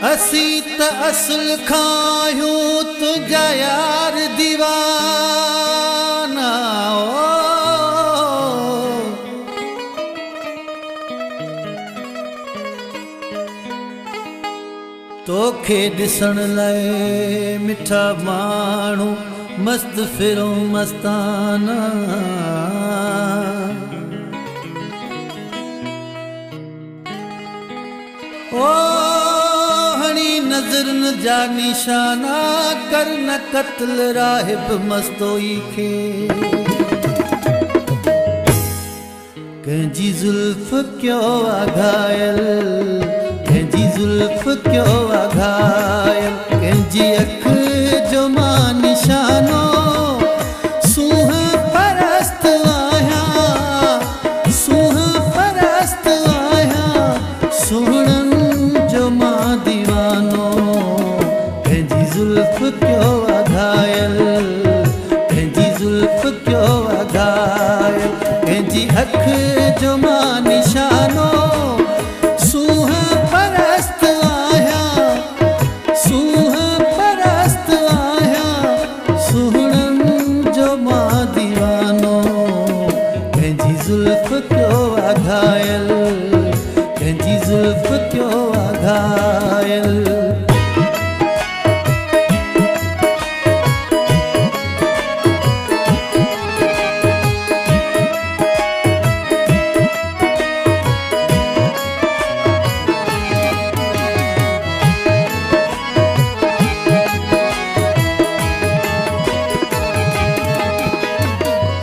असी त असल खायूं तुझा यार दीवाना तोखे ॾिसण लाइ मिठा माण्हू मस्त फिरूं मस्ताना ओ हणी नज़र न जा निशाना कर न कत्ल राहिब मस्तोई खे कंहिंजी ज़ुल्फ़ क्यों आघायल कंहिंजी ज़ुल्फ़ क्यों आघायल कंहिंजी अख जो मां निशानो सूंह परस्त आहियां सूंह परस्त आहियां सुहिणनि जो मां दीवानो कंहिंजी ज़ुल्फ़ क्यों आघायल कंहिंजी ज़ुल्फ़ क्यों आघायल कंहिंजी अख जो मां निशानो सूंह परस्त आहियां सूंह परस्त आहियां सुहिणनि जो मां दीवानो कंहिंजी ज़ुल्फ़ क्यों आघायल कंहिंजी ज़ुल्फ़ क्यों आघायल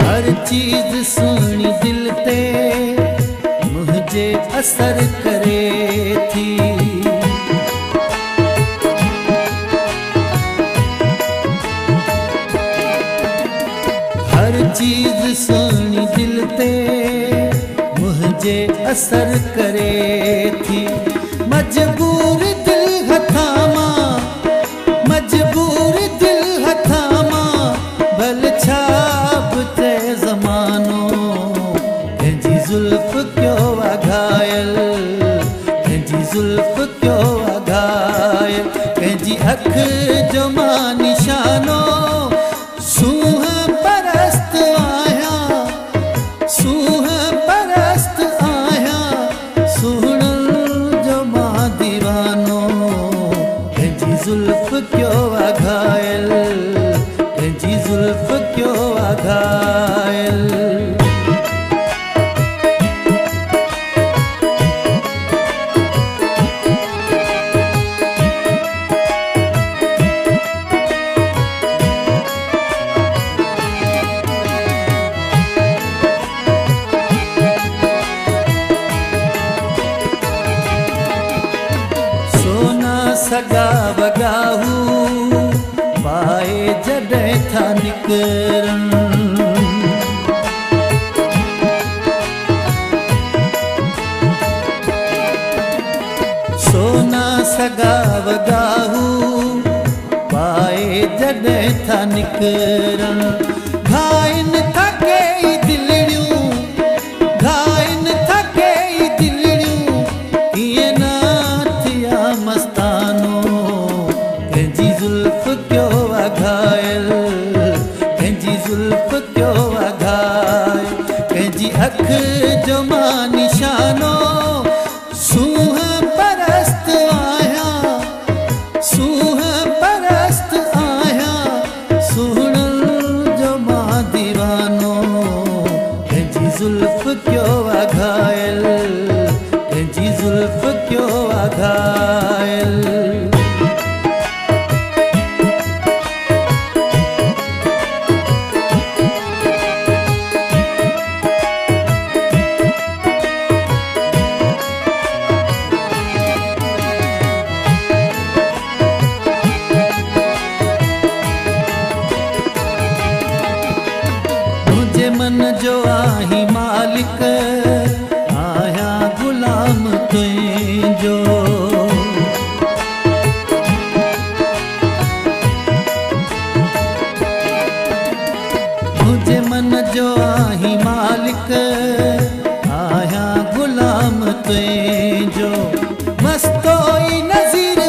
हर चीज़ सुहिणी दिल ते मुझे असर करे थी हर चीज़ सुहिणी दिल ते मुझे असर करे थी मजबूर दिल हथां मां मजबूर दिल हथां मां भल छा बि ज़मानो कंहिंजी ज़ुल्फ़ क्यों आघायल कंहिंजी ज़ुल्फ़ क्यों आघायल कंहिंजी अख जो मां निशानो सूंह परस्त आहियां सूंह परस्त आहियां सुहिणनि जो मां दीवानो कंहिंजी ज़ुल्फ़ क्यों आघायल कंहिंजी ज़ुल्फ़ क्यों आघायल सोना सगा वगाहू पाए जॾहिं था निकिरनि सोना सगा वगाहू पाए जॾहिं था निकिरनि घाइन था कई दिलड़ियूं घाइन था कई दिलड़ियूं कीअं न थिया मस्तानो कंहिंजी ज़ुल्फ़ क्यों आघायल कंहिंजी ज़ुल्फ़ क्यों आघायल कंहिंजी अख जो मां निशानो सूंह परस्त आहियां सूंह परस्त आहियां सुहिणनि जो मां दीवानो कंहिंजी ज़ुल्फ़ क्यों आघायल कंहिंजी ज़ुल्फ़ क्यों आघायल मुझे मन जो आही मालिक आहियां गुलाम तुंहिंजो मुझे मन जो आही मालिक आहियां गुलाम तुंहिंजो मस्तोई नज़ीर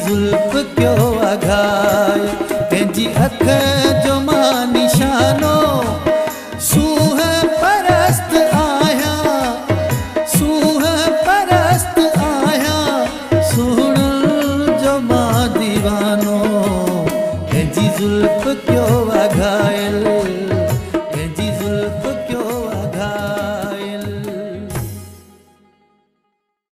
जुल्फ क्यों अघाय तंहिंजी अख जो मां निशानो सूह परस्त आहियां सूह परस्त आहियां सुहिणनि जो मां दीवानो तंहिंजी जुल्फ क्यों अघायल